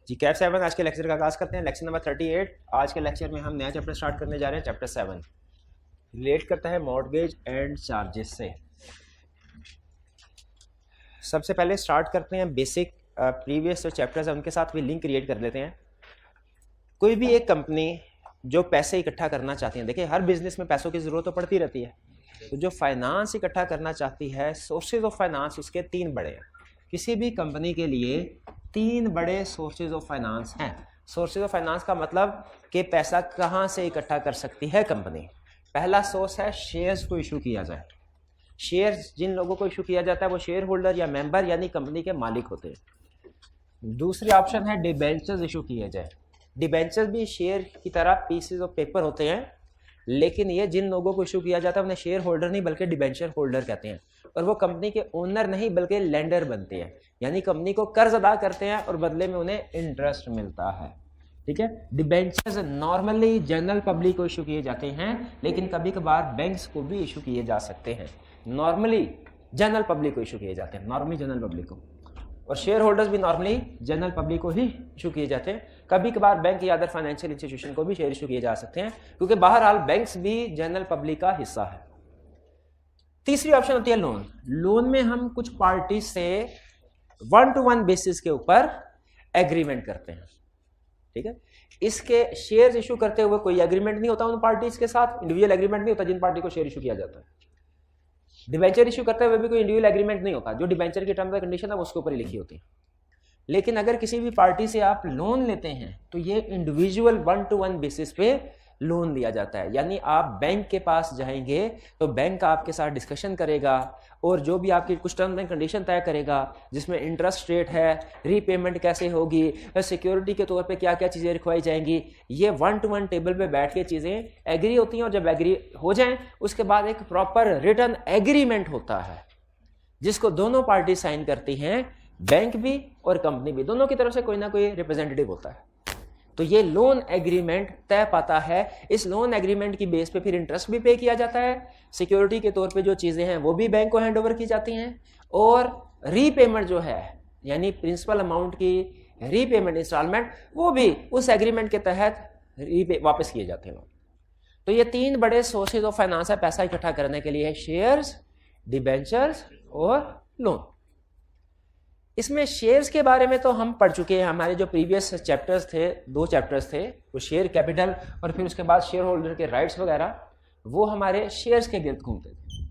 जी कैफ 7 आज के लेक्चर का आगाज़ करते हैं। Lecture number 38। आज के लेक्चर में हम नया चैप्टर स्टार्ट करने जा रहे हैं। चैप्टर 7 रिलेट करता है मॉर्गेज एंड चार्जेस से। सबसे पहले स्टार्ट करते हैं बेसिक प्रीवियस जो चैप्टर्स हैं उनके साथ भी लिंक क्रिएट कर लेते हैं। कोई भी एक कंपनी जो पैसे इकट्ठा करना चाहती है, देखिए हर बिजनेस में पैसों की ज़रूरत तो पड़ती रहती है, तो जो फाइनेंस इकट्ठा करना चाहती है, सोर्सेज ऑफ फाइनेंस उसके 3 बड़े हैं। किसी भी कंपनी के लिए 3 बड़े सोर्सेज ऑफ फाइनेंस हैं। सोर्सेज ऑफ फाइनेंस का मतलब कि पैसा कहाँ से इकट्ठा कर सकती है कंपनी। पहला सोर्स है शेयर्स को इशू किया जाए। शेयर्स जिन लोगों को इशू किया जाता है वो शेयर होल्डर या मेंबर यानी कंपनी के मालिक होते हैं। दूसरी ऑप्शन है डिबेंचर्स इशू किए जाए। डिबेंचर्स भी शेयर की तरह पीसेज ऑफ पेपर होते हैं, लेकिन ये जिन लोगों को इशू किया जाता है उन्हें शेयर होल्डर नहीं बल्कि डिबेंचर होल्डर कहते हैं, और वो कंपनी के ओनर नहीं बल्कि लेंडर बनते हैं, यानी कंपनी को कर्ज अदा करते हैं और बदले में उन्हें इंटरेस्ट मिलता है। ठीक है। डिबेंचर्स नॉर्मली जनरल पब्लिक को इशू किए जाते हैं, लेकिन कभी कभार बैंक्स को भी इशू किए जा सकते हैं। नॉर्मली जनरल पब्लिक को इशू किए जाते हैं, नॉर्मली जनरल पब्लिक को, और शेयर होल्डर्स भी नॉर्मली जनरल पब्लिक को ही इशू किए जाते हैं। कभी कभार बैंक या अदर फाइनेंशियल इंस्टीट्यूशन को भी शेयर इशू किए जा सकते हैं, क्योंकि बहरहाल बैंक्स भी जनरल पब्लिक का हिस्सा है। तीसरी ऑप्शन होती है लोन। लोन में हम कुछ पार्टी से 1-to-1 बेसिस के ऊपर एग्रीमेंट करते हैं। ठीक है। इसके शेयर्स इशू करते हुए कोई एग्रीमेंट नहीं होता उन पार्टीज के साथ, इंडिविजुअल एग्रीमेंट नहीं होता जिन पार्टी को शेयर इशू किया जाता है। डिबेंचर इशू करते हुए भी कोई इंडिविजुअल एग्रीमेंट नहीं होता, जो डिबेंचर की टर्म्स एंड कंडीशन है उसके ऊपर ही लिखी होती है। लेकिन अगर किसी भी पार्टी से आप लोन लेते हैं तो ये इंडिविजुअल 1-to-1 बेसिस पे लोन लिया जाता है, यानी आप बैंक के पास जाएंगे तो बैंक आपके साथ डिस्कशन करेगा और जो भी आपकी कुछ टर्म्स एंड कंडीशन तय करेगा, जिसमें इंटरेस्ट रेट है, रीपेमेंट कैसे होगी, सिक्योरिटी के तौर पे क्या क्या चीज़ें रिक्वाई जाएंगी, ये 1-to-1 टेबल पे बैठ के चीज़ें एग्री होती हैं। और जब एग्री हो जाएं उसके बाद एक प्रॉपर रिटर्न एग्रीमेंट होता है जिसको दोनों पार्टी साइन करती हैं, बैंक भी और कंपनी भी, दोनों की तरफ से कोई ना कोई रिप्रेजेंटेटिव होता है। तो ये लोन एग्रीमेंट तय पाता है। इस लोन एग्रीमेंट की बेस पे फिर इंटरेस्ट भी पे किया जाता है, सिक्योरिटी के तौर पे जो चीज़ें हैं वो भी बैंक को हैंड ओवर की जाती हैं, और रीपेमेंट जो है यानी प्रिंसिपल अमाउंट की रीपेमेंट इंस्टॉलमेंट वो भी उस एग्रीमेंट के तहत वापस किए जाते हैं। तो ये 3 बड़े सोर्सेज ऑफ फाइनेंस है पैसा इकट्ठा करने के लिए, शेयर्स, डिबेंचर्स और लोन। इसमें शेयर्स के बारे में तो हम पढ़ चुके हैं, हमारे जो प्रीवियस चैप्टर्स थे, 2 चैप्टर्स थे, वो शेयर कैपिटल और फिर उसके बाद शेयर होल्डर के राइट्स वगैरह, वो हमारे शेयर्स के गिर्द घूमते थे।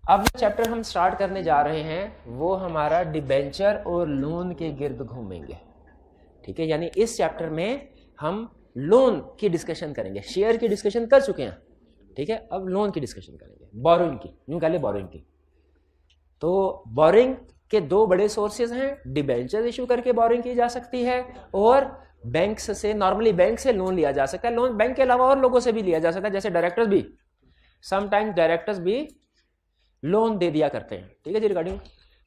अब जो चैप्टर हम स्टार्ट करने जा रहे हैं वो हमारा डिबेंचर और लोन के गिर्द घूमेंगे। ठीक है, यानी इस चैप्टर में हम लोन की डिस्कशन करेंगे। शेयर की डिस्कशन कर चुके हैं, ठीक है, अब लोन की डिस्कशन करेंगे, बोरोइंग की, यूं कह ले बोरोइंग की। तो बोरोइंग के 2 बड़े सोर्सेज हैं, डिबेंचर इशू करके बोरिंग की जा सकती है और बैंक से, नॉर्मली बैंक से लोन लिया जा सकता है। लोन बैंक के अलावा और लोगों से भी लिया जा सकता है, जैसे डायरेक्टर्स भी, समटाइम्स डायरेक्टर्स भी लोन दे दिया करते हैं। ठीक है जी, रिगार्डिंग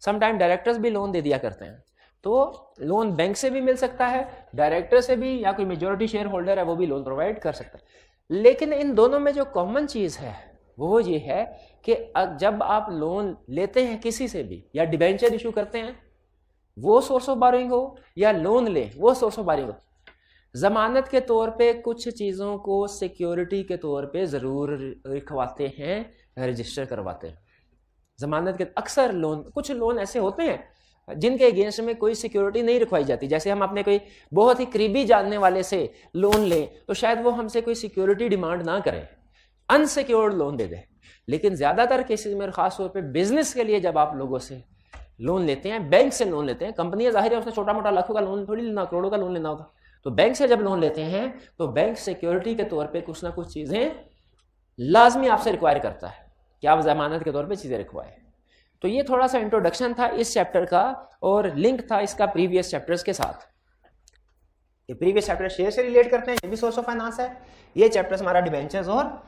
समटाइम डायरेक्टर्स भी लोन दे दिया करते हैं। तो लोन बैंक से भी मिल सकता है, डायरेक्टर से भी, या कोई मेजोरिटी शेयर होल्डर है वो भी लोन प्रोवाइड कर सकता है। लेकिन इन दोनों में जो कॉमन चीज है वो ये है कि जब आप लोन लेते हैं किसी से भी या डिबेंचर इशू करते हैं, वो सोर्स ऑफ बोरोइंग हो या लोन ले वो सोर्स ऑफ बोरोइंग हो, जमानत के तौर पे कुछ चीज़ों को सिक्योरिटी के तौर पे ज़रूर लिखवाते हैं, रजिस्टर करवाते हैं। जमानत के अक्सर लोन, कुछ लोन ऐसे होते हैं जिनके अगेंस्ट में कोई सिक्योरिटी नहीं रखवाई जाती। जैसे हम अपने कोई बहुत ही करीबी जानने वाले से लोन लें तो शायद वो हमसे कोई सिक्योरिटी डिमांड ना करें, अनसिक्योर्ड लोन दे दे। लेकिन ज्यादातर केसेस में, खास तौर पे बिजनेस के लिए जब आप लोगों से लोन लेते हैं, बैंक से लोन लेते हैं, कंपनियां जाहिर है उसने छोटा मोटा लाखों का लोन थोड़ी लेना, करोड़ों का लोन लेना होगा, तो बैंक से जब लोन लेते हैं तो बैंक सिक्योरिटी के तौर पे कुछ ना कुछ चीजें लाजमी आपसे रिक्वायर करता है कि आप जमानत के तौर पे चीजें रिक्वायर। तो ये थोड़ा सा इंट्रोडक्शन था इस चैप्टर का और लिंक था इसका प्रीवियस चैप्टर्स के साथ। ये प्रीवियस चैप्टर शेयर से रिलेट करते हैं, ये भी सोर्स ऑफ फाइनेंस है। ये चैप्टर्स हमारा डिबेंचर्स और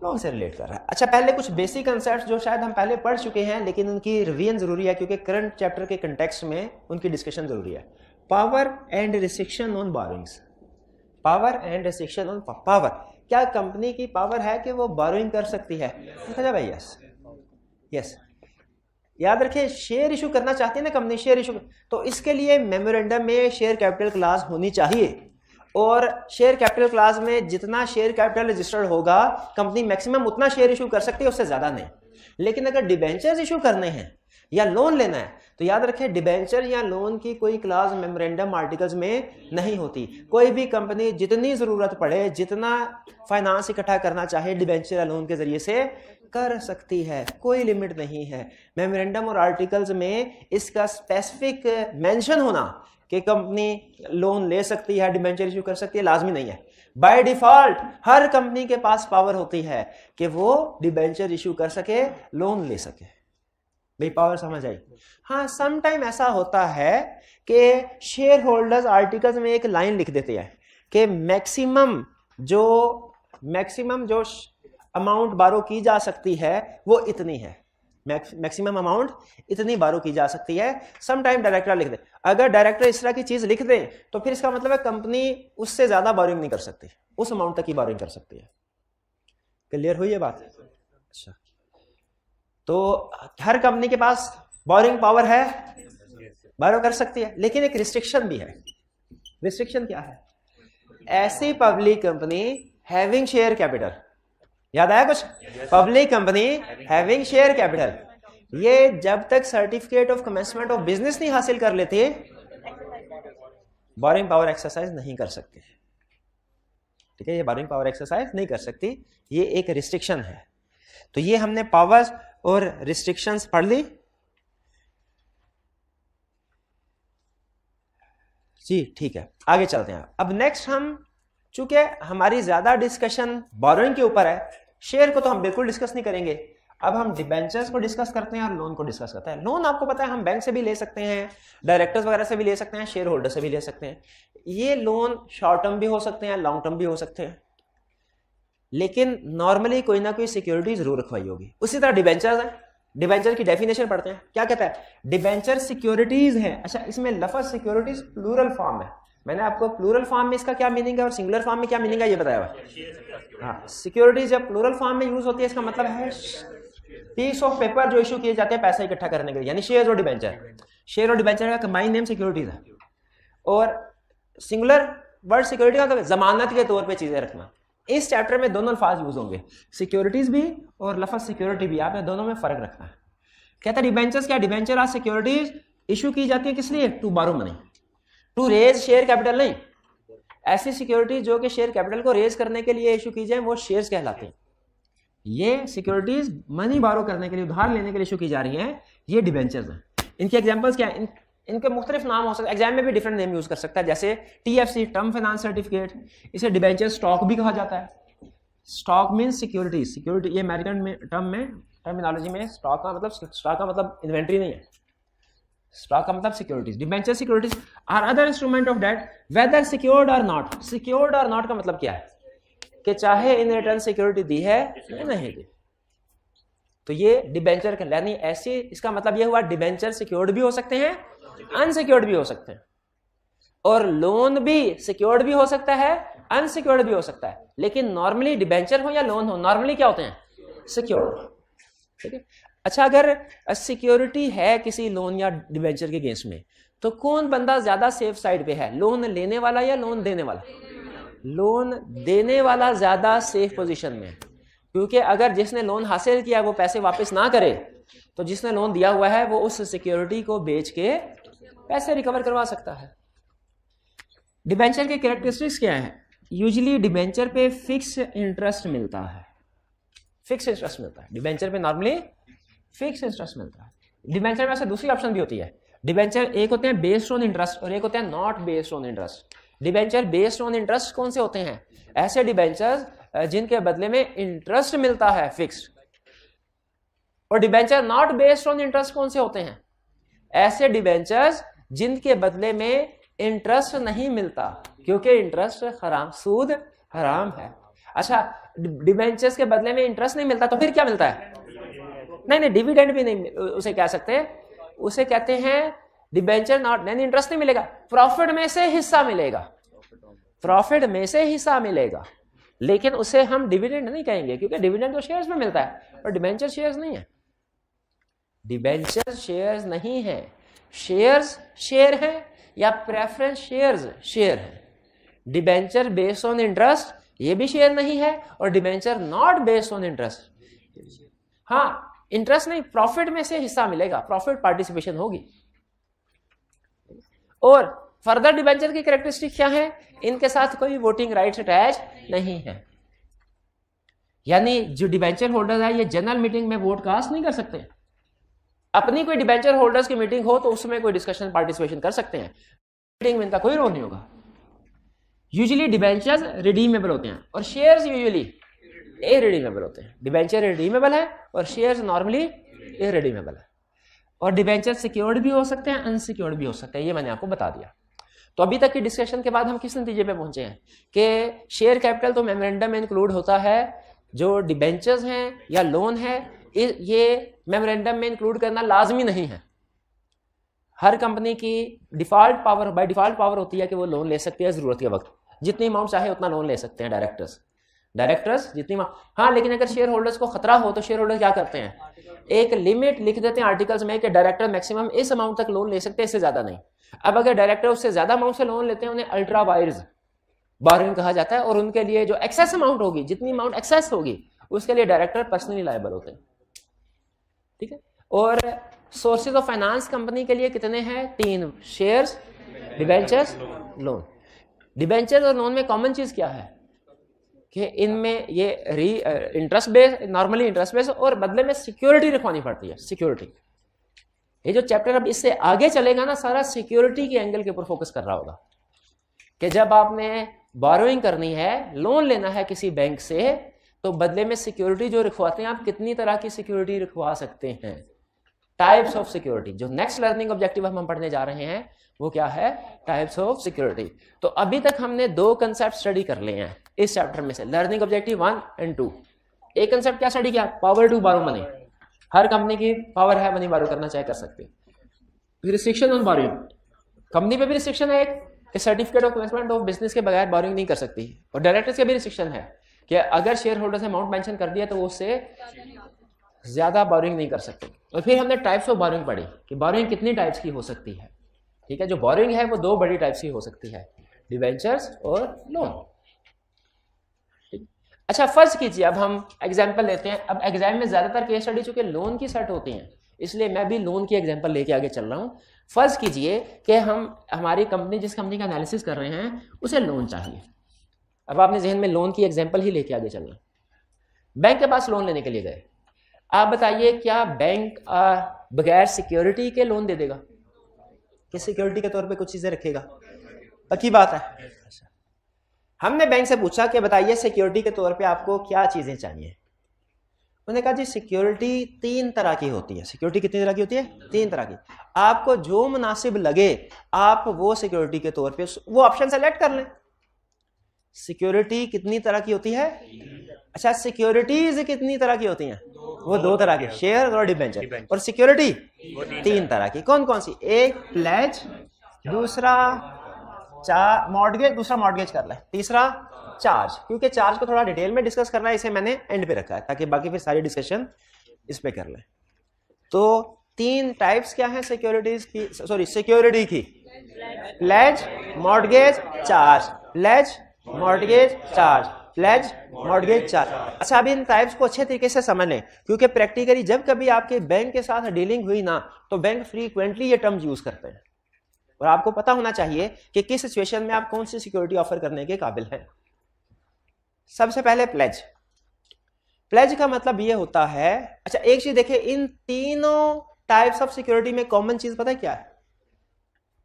लोन से रिलेट कर रहा है। अच्छा, पहले कुछ बेसिक कंसेप्ट जो शायद हम पहले पढ़ चुके हैं लेकिन उनकी रिवीजन जरूरी है क्योंकि करंट चैप्टर के कंटेक्स्ट में उनकी डिस्कशन जरूरी है। Power and restriction on borrowings. Power and restriction on power, क्या कंपनी की पावर है कि वो बोरोइंग कर सकती है? भाई यस, यस। याद रखें, शेयर इशू करना चाहती है ना कंपनी, शेयर इशू, तो इसके लिए मेमोरेंडम में शेयर कैपिटल क्लास होनी चाहिए, और शेयर कैपिटल क्लास में जितना शेयर कैपिटल रजिस्टर्ड होगा कंपनी मैक्सिमम उतना शेयर इशू कर सकती है, उससे ज्यादा नहीं। लेकिन अगर डिबेंचर्स इशू करने हैं या लोन लेना है तो याद रखें डिबेंचर या लोन की कोई क्लास मेमोरेंडम आर्टिकल्स में नहीं होती। कोई भी कंपनी जितनी जरूरत पड़े, जितना फाइनेंस इकट्ठा करना चाहे डिबेंचर या लोन के जरिए से कर सकती है, कोई लिमिट नहीं है। मेमोरेंडम और आर्टिकल्स में इसका स्पेसिफिक मेंशन होना कि कंपनी लोन ले सकती है, डिबेंचर इशू कर सकती है, लाजमी नहीं है। बाय डिफॉल्ट हर कंपनी के पास पावर होती है कि वो डिबेंचर इशू कर सके, लोन ले सके। भाई पावर समझ आई? हाँ, सम टाइम ऐसा होता है कि शेयर होल्डर्स आर्टिकल्स में एक लाइन लिख देते हैं कि मैक्सिमम जो अमाउंट बारो की जा सकती है वो इतनी है, मैक्सिमम अमाउंट इतनी बारो की जा सकती है। सम टाइम डायरेक्टर लिख दे। अगर डायरेक्टर इस तरह की चीज लिख दे तो फिर इसका मतलब है कंपनी उससे ज्यादा बोरिंग नहीं कर सकती, उस अमाउंट तक ही बोरिंग कर सकती है। क्लियर हुई ये बात? अच्छा, तो हर कंपनी के पास बोरिंग पावर है, बोरो कर सकती है, लेकिन एक रिस्ट्रिक्शन भी है। रिस्ट्रिक्शन क्या है? ऐसी public company having share capital, याद आया कुछ? Public company having share capital, ये जब तक certificate of commencement of business नहीं हासिल कर लेते बोरिंग पावर एक्सरसाइज नहीं कर सकते। ठीक है, ये बोरिंग पावर एक्सरसाइज नहीं कर सकती, ये एक रिस्ट्रिक्शन है। तो ये हमने पावर्स और रिस्ट्रिक्शंस पढ़ ली जी। ठीक है, आगे चलते हैं। अब नेक्स्ट हम, चूंकि हमारी ज्यादा डिस्कशन बोरोइंग के ऊपर है, शेयर को तो हम बिल्कुल डिस्कस नहीं करेंगे। अब हम डिबेंचर्स को डिस्कस करते हैं और लोन को डिस्कस करते हैं। लोन आपको पता है हम बैंक से भी ले सकते हैं, डायरेक्टर्स वगैरह से भी ले सकते हैं, शेयर होल्डर से भी ले सकते हैं। ये लोन शॉर्ट टर्म भी हो सकते हैं, लॉन्ग टर्म भी हो सकते हैं, लेकिन नॉर्मली कोई ना कोई सिक्योरिटी जरूर रखवाई होगी। उसी तरह डिबेंचर्स है, डिबेंचर की डेफिनेशन पढ़ते हैं, क्या कहता है? डिबेंचर सिक्योरिटीज हैं। अच्छा, इसमें लफ्ज सिक्योरिटीज प्लूरल फॉर्म है। मैंने आपको प्लूरल फॉर्म में इसका क्या मीनिंग है और सिंगुलर फॉर्म में क्या मीनिंग है ये बताया हुआ। हाँ, सिक्योरिटीज जब प्लूरल फॉर्म में यूज होती है इसका मतलब है पीस ऑफ पेपर जो इशू किए जाते हैं पैसा इकट्ठा करने के लिए, यानी शेयर और डिबेंचर। शेयर और डिबेंचर का कंबाइंड नेम सिक्योरिटीज है। और सिंगुलर वर्ड सिक्योरिटी का मतलब जमानत के तौर पे चीजें रखना। इस चैप्टर में दोनों अल्फाज यूज होंगे, सिक्योरिटीज भी और लफ्ज सिक्योरिटी भी। आपने दोनों में फर्क रखना है। कहता है डिबेंचर्स क्या? डिबेंचर आज सिक्योरिटीज इशू की जाती है किस लिए? To borrow money, to raise share capital नहीं। ऐसी सिक्योरिटी जो कि शेयर कैपिटल को रेज करने के लिए इशू की जाए वो शेयर्स कहलाते हैं। ये सिक्योरिटीज मनी बारो करने के लिए, उधार लेने के लिए इशू की जा रही हैं, ये डिबेंचर्स हैं। इनके एग्जांपल्स क्या हैं? इनके मुख्तलिफ नाम हो सकते हैं, एग्जाम में भी डिफरेंट नेम यूज कर सकता है, जैसे TFC टर्म फाइनेंस सर्टिफिकेट, इसे डिबेंचर स्टॉक भी कहा जाता है। स्टॉक मींस सिक्योरिटी, सिक्योरिटी ये अमेरिकन में टर्मिनोलॉजी में स्टॉक का मतलब इन्वेंट्री नहीं है, स्टॉक का मतलब securities. Debenture securities are other instrument of debt whether secured और नॉट। सिक्योर्ड और नॉट का मतलब क्या है? कि चाहे इन रिटर्न सिक्योरिटी दी है या नहीं दी, तो ये डिबेंचर यानी ऐसी, इसका मतलब ये हुआ डिबेंचर सिक्योर्ड भी हो सकते हैं, अनसिक्योर्ड भी हो सकते हैं, और लोन भी सिक्योर्ड भी हो सकता है, अनसिक्योर्ड भी हो सकता है। लेकिन नॉर्मली डिबेंचर हो या लोन हो, नॉर्मली क्या होते हैं? सिक्योर्ड। ठीक है। अच्छा, अगर सिक्योरिटी है किसी लोन या डिबेंचर के अगेंस्ट में, तो कौन बंदा ज्यादा सेफ साइड पे है? लोन लेने वाला या लोन देने वाला? लोन देने वाला ज्यादा सेफ पोजीशन में, क्योंकि अगर जिसने लोन हासिल किया वो पैसे वापस ना करे तो जिसने लोन दिया हुआ है वो उस सिक्योरिटी को बेच के पैसे रिकवर करवा सकता है। डिबेंचर के कैरेक्टरिस्टिक्स क्या है? यूजुअली डिबेंचर पे फिक्स इंटरेस्ट मिलता है, फिक्स इंटरेस्ट मिलता है डिबेंचर पे, नॉर्मली फिक्स इंटरेस्ट मिलता है। डिबेंचर में से दूसरी ऑप्शन भी होती है, डिबेंचर एक होते हैं बेस्ड ऑन इंटरेस्ट और एक होते हैं not based on interest. Debenture based on interest कौन से होते हैं? ऐसे डिबेंचर्स जिनके बदले में इंटरेस्ट मिलता है फिक्स्ड। और debenture not based on interest कौन से होते हैं? ऐसे डिबेंचर्स जिनके बदले में इंटरेस्ट नहीं मिलता, क्योंकि इंटरेस्ट हराम, सूद हराम है। अच्छा, डिबेंचर्स के बदले में इंटरेस्ट नहीं मिलता तो फिर क्या मिलता है? नहीं, डिविडेंड भी नहीं उसे कह सकते, उसे कहते हैं डिबेंचर नॉट, नहीं इंटरेस्ट नहीं मिलेगा, प्रॉफिट में से हिस्सा मिलेगा, प्रॉफिट में से हिस्सा मिलेगा, लेकिन उसे हम डिविडेंड नहीं कहेंगे, क्योंकि डिविडेंड तो शेयर्स में मिलता है और डिबेंचर शेयर्स नहीं है। डिबेंचर शेयर्स नहीं है, शेयर्स शेयर है या प्रेफरेंस शेयर्स शेयर है। डिबेंचर बेस्ड ऑन इंटरेस्ट ये भी शेयर नहीं है, और debenture not based on interest, हाँ इंटरेस्ट नहीं, प्रॉफिट में से हिस्सा मिलेगा, प्रॉफिट पार्टिसिपेशन होगी। और फर्दर डिबेंचर की कैरेक्टरिस्टिक क्या है, इनके साथ कोई वोटिंग राइट्स अटैच नहीं है, यानी जो डिबेंचर होल्डर है ये जनरल मीटिंग में वोट कास्ट नहीं कर सकते। अपनी कोई डिबेंचर होल्डर्स की मीटिंग हो तो उसमें कोई डिस्कशन पार्टिसिपेशन कर सकते हैं, मीटिंग में इनका कोई रोल नहीं होगा। यूजुअली डिबेंचर्स रिडीमेबल होते हैं और शेयर्स यूजुअली इररिडीमेबल होते हैं। डिबेंचर रिडीमेबल है और शेयर्स नॉर्मली इररिडीमेबल है। और डिबेंचर सिक्योर्ड भी हो सकते हैं, अनसिक्योर्ड भी हो सकते हैं, ये मैंने आपको बता दिया। तो अभी तक की डिस्कशन के बाद हम किस नतीजे पे पहुंचे हैं कि शेयर कैपिटल तो मेमोरेंडम में इंक्लूड होता है, जो डिबेंचर्स हैं या लोन है ये मेमोरेंडम में इंक्लूड करना लाजमी नहीं है। हर कंपनी की default power, by default power होती है कि वो लोन ले सकती है जरूरत के वक्त, जितनी अमाउंट चाहे उतना लोन ले सकते हैं डायरेक्टर्स जितनी। हाँ, लेकिन अगर शेयर होल्डर्स को खतरा हो तो शेयर होल्डर क्या करते हैं, एक लिमिट लिख देते हैं आर्टिकल्स में कि डायरेक्टर मैक्सिमम इस अमाउंट तक लोन ले सकते हैं, इससे ज्यादा नहीं। अब अगर डायरेक्टर उससे ज्यादा अमाउंट से लोन लेते हैं उन्हें अल्ट्रा वाइज बोरोइंग कहा जाता है, और उनके लिए जो एक्सेस अमाउंट होगी, जितनी अमाउंट एक्सेस होगी उसके लिए डायरेक्टर पर्सनली लायबल होते हैं। ठीक है। और सोर्सेज ऑफ फाइनेंस कंपनी के लिए कितने हैं, 3, शेयर्स, डिबेंचर्स, लोन। डिबेंचर्स और लोन में कॉमन चीज क्या है कि इनमें ये interest base, normally interest base, और बदले में सिक्योरिटी रखवानी पड़ती है, सिक्योरिटी। ये जो चैप्टर अब इससे आगे चलेगा ना, सारा सिक्योरिटी के एंगल के ऊपर फोकस कर रहा होगा कि जब आपने बोरोइंग करनी है, लोन लेना है किसी बैंक से, तो बदले में सिक्योरिटी जो रखवाते हैं आप, कितनी तरह की सिक्योरिटी रखवा सकते हैं, टाइप्स ऑफ सिक्योरिटी। जो नेक्स्ट लर्निंग ऑब्जेक्टिव हम पढ़ने जा रहे हैं वो क्या है, टाइप्स ऑफ सिक्योरिटी। तो अभी तक हमने 2 कंसेप्ट स्टडी कर लिए हैं इस चैप्टर में से, लर्निंग ऑब्जेक्टिव 1 और 2। एक कंसेप्ट क्या स्टडी किया, पावर टू बोरो मनी, हर कंपनी की पावर है मनी बोरो करना चाहे कर सकते हैं। फिर रिस्ट्रिक्शन ऑन बोरोइंग, कंपनी पे भी रिस्ट्रिक्शन है एक कि certificate of commencement of business के बगैर बोरोइंग नहीं कर सकती, और डायरेक्टर्स के भी रिस्ट्रिक्शन है कि अगर शेयर होल्डर्स ने अमाउंट मेंशन कर दिया तो वो उससे ज्यादा बोरोइंग नहीं कर सकते। और फिर हमने टाइप्स ऑफ बोरोइंग पढ़ी कि बोरोइंग कितनी टाइप्स की हो सकती है। ठीक है, जो बोरोइंग है वो 2 बड़ी टाइप्स की हो सकती है, डिबेंचर्स और लोन। अच्छा, फर्ज कीजिए अब हम एग्जाम्पल लेते हैं। अब एग्जाम में ज्यादातर केस स्टडी चूंकि लोन की सेट होती हैं, इसलिए मैं भी लोन की एग्जाम्पल लेके आगे चल रहा हूं। फर्ज कीजिए कि हमारी कंपनी, जिस कंपनी का एनालिसिस कर रहे हैं, उसे लोन चाहिए। अब आपने जहन में लोन की एग्जाम्पल ही लेके आगे चलना। बैंक के पास लोन लेने के लिए गए, आप बताइए क्या बैंक बगैर सिक्योरिटी के लोन दे देगा, कि सिक्योरिटी के तौर पे कुछ चीजें रखेगा? पक्की बात है। हमने बैंक से पूछा कि बताइए सिक्योरिटी के तौर पे आपको क्या चीजें चाहिए। उन्होंने कहा जी सिक्योरिटी 3 तरह की होती है। सिक्योरिटी कितनी तरह की होती है? 3 तरह की। आपको जो मुनासिब लगे आप वो सिक्योरिटी के तौर पे वो ऑप्शन सेलेक्ट कर लें। सिक्योरिटी कितनी तरह की होती है? अच्छा, सिक्योरिटीज कितनी तरह की होती हैं? वो 2 तरह की, शेयर और डिबेंचर। और सिक्योरिटी 3 तरह की। कौन कौन सी? एक प्लेज, दूसरा मॉर्गेज, दूसरा मॉर्गेज कर ले, तीसरा चार्ज। क्योंकि चार्ज को थोड़ा डिटेल में डिस्कस करना है, इसे मैंने एंड पे रखा है ताकि बाकी फिर सारी डिस्कशन इस पे कर ले। तो 3 टाइप्स क्या है सिक्योरिटीज की, सॉरी सिक्योरिटी की? Pledge, mortgage, charge. Pledge, mortgage, charge, pledge, mortgage, charge. अच्छा, अभी इन टाइप्स को अच्छे तरीके से समझ लें, क्योंकि प्रैक्टिकली जब कभी आपके बैंक के साथ डीलिंग हुई ना, तो बैंक फ्रीक्वेंटली ये टर्म्स यूज करते हैं, और आपको पता होना चाहिए कि किस सिचुएशन में आप कौन सी सिक्योरिटी ऑफर करने के काबिल हैं। सबसे पहले प्लेज। प्लेज का मतलब ये होता है, अच्छा एक चीज देखिए, इन तीनों टाइप्स ऑफ सिक्योरिटी में कॉमन चीज पता है क्या है?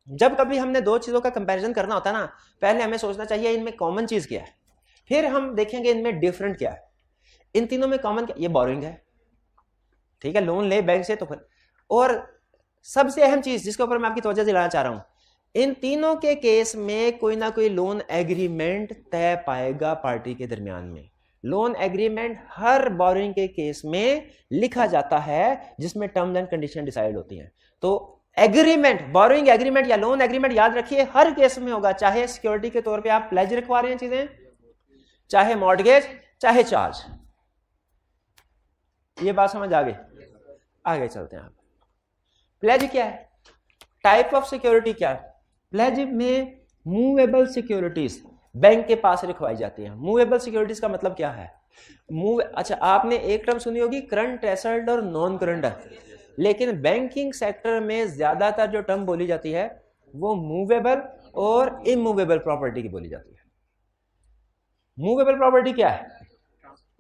जब कभी हमने 2 चीजों का कंपैरिजन करना होता है ना, पहले हमें सोचना चाहिए इनमें कॉमन चीज क्या है, फिर हम देखेंगे इनमें डिफरेंट क्या है। इन तीनों में कॉमन क्या? ये बोरोइंग है, ठीक है, लोन ले बैंक से तो फिर। और सबसे अहम चीज जिसके ऊपर मैं आपकी तवज्जो दिलाना चाह रहा हूं, इन तीनों के केस में कोई ना कोई लोन एग्रीमेंट तय पाएगा पार्टी के दरमियान में। लोन एग्रीमेंट हर बोरोइंग के केस में लिखा जाता है, जिसमें टर्म्स एंड कंडीशन डिसाइड होती हैं। तो एग्रीमेंट, बोरोइंग एग्रीमेंट या लोन एग्रीमेंट, याद रखिए हर केस में होगा, चाहे सिक्योरिटी के तौर पे आप प्लेज रखवा रहे हैं चीजें, चाहे मॉर्गेज, चाहे चार्ज। ये बात समझ आगे चलते हैं आप। प्लेज क्या है, टाइप ऑफ सिक्योरिटी क्या है? प्लेज में मूवेबल सिक्योरिटीज बैंक के पास रखवाई जाती है। मूवेबल सिक्योरिटीज का मतलब क्या है? अच्छा, आपने एक टर्म सुनी होगी करंट एसेट और नॉन करंट, लेकिन बैंकिंग सेक्टर में ज्यादातर जो टर्म बोली जाती है वो मूवेबल और इमूवेबल प्रॉपर्टी की बोली जाती है। मूवेबल प्रॉपर्टी क्या है?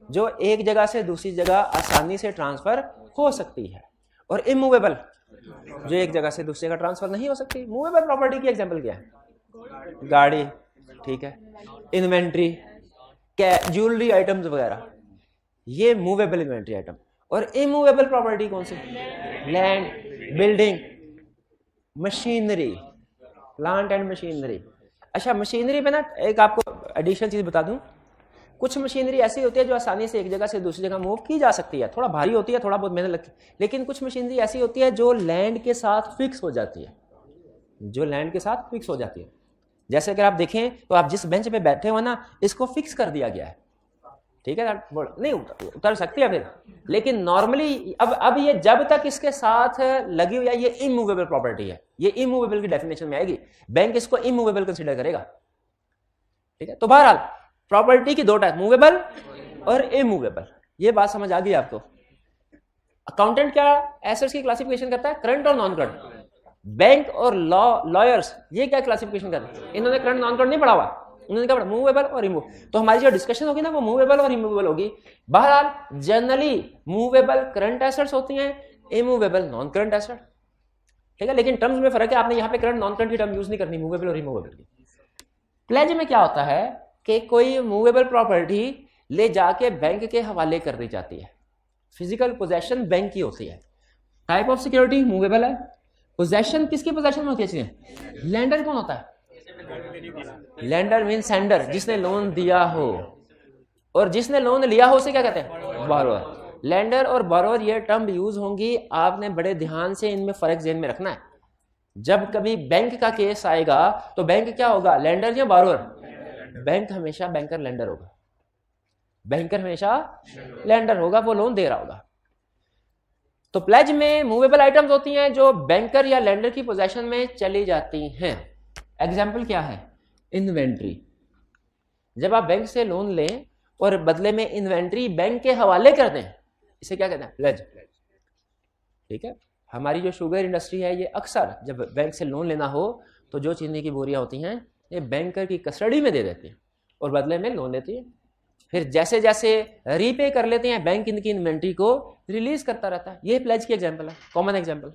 जो एक जगह से दूसरी जगह आसानी से ट्रांसफर हो सकती है, और इमूवेबल जो एक जगह से दूसरी जगह ट्रांसफर नहीं हो सकती। मूवेबल प्रॉपर्टी की एग्जांपल क्या है? गाड़ी, ठीक है, इन्वेंट्री, ज्वेलरी आइटम्स वगैरह, ये मूवेबल इन्वेंट्री आइटम। और इमूवेबल प्रॉपर्टी कौन सी? Land, building, machinery, plant and machinery. अच्छा, मशीनरी पे ना एक आपको एडिशनल चीज बता दूं, कुछ मशीनरी ऐसी होती है जो आसानी से एक जगह से दूसरी जगह मूव की जा सकती है, थोड़ा भारी होती है, थोड़ा बहुत मेहनत लगती है, लेकिन कुछ मशीनरी ऐसी होती है जो लैंड के साथ फिक्स हो जाती है, जो लैंड के साथ फिक्स हो जाती है। जैसे अगर आप देखें तो आप जिस बेंच पे बैठे हो ना, इसको फिक्स कर दिया गया है, ठीक है, नहीं उतर सकती है फिर, लेकिन नॉर्मली अब ये जब तक इसके साथ लगी हुई है, ये इमूवेबल प्रॉपर्टी है, ये इमूवेबल की डेफिनेशन में आएगी, बैंक इसको इमूवेबल कंसीडर करेगा, ठीक है। तो बहरहाल प्रॉपर्टी की दो टाइप, मूवेबल और इमूवेबल। ये बात समझ आ गई आपको? अकाउंटेंट क्या एसेट्स की क्लासिफिकेशन करता है? करंट और नॉन करंट। बैंक और लॉयर्स ये क्या क्लासिफिकेशन करते हैं? इन्होंने करंट नॉन करंट नहीं पढ़ा हुआ, उन्होंने क्या पढ़ा? मूवेबल और इमूवेबल। तो हमारी जो डिस्कशन होगी ना वो मूवेबल और इमूवेबल होगी। बहरहाल जनरली मूवेबल करंट एसेट्स होती हैं, इमूवेबल नॉन करंट एसेट, ठीक है, लेकिन टर्म्स में फर्क है। आपने यहाँ पे करंट नॉन करंट की टर्म यूज नहीं करनी, मूवेबल और इमूवेबल की। प्लेज में क्या होता है कि कोई मूवेबल प्रॉपर्टी ले जाके बैंक के हवाले कर दी जाती है, फिजिकल पोजेशन बैंक की होती है। टाइप ऑफ सिक्योरिटी मूवेबल है, पोजेशन किसकी पोजेशन में होती है? लैंडर कौन होता है? लैंडर मीन सेंडर, जिसने लोन दिया हो, और जिसने लोन लिया हो उसे क्या कहते हैं? बोरोअर। लैंडर और बोरोअर ये टर्म यूज होंगी, आपने बड़े ध्यान से इनमें फर्क ज़हन में रखना है। जब कभी बैंक का केस आएगा तो बैंक क्या होगा, लैंडर या बोरोअर? बैंक हमेशा बैंकर लैंडर होगा, बैंकर हमेशा लैंडर होगा, वो लोन दे रहा होगा। तो प्लेज में मूवेबल आइटम्स होती हैं जो बैंकर या लैंडर की पोजीशन में चली जाती हैं। एग्जाम्पल क्या है? इन्वेंट्री। जब आप बैंक से लोन लें और बदले में इन्वेंट्री बैंक के हवाले कर दें, इसे क्या कहते हैं? प्लेज, ठीक है। हमारी जो शुगर इंडस्ट्री है ये अक्सर जब बैंक से लोन लेना हो तो जो चीनी की बोरियां होती हैं ये बैंकर की कस्टडी में दे देती हैं और बदले में लोन लेती है। फिर जैसे जैसे रीपे कर लेते हैं बैंक इनकी इन्वेंट्री को रिलीज करता रहता है। ये प्लेज की एग्जांपल है, कॉमन एग्जांपल।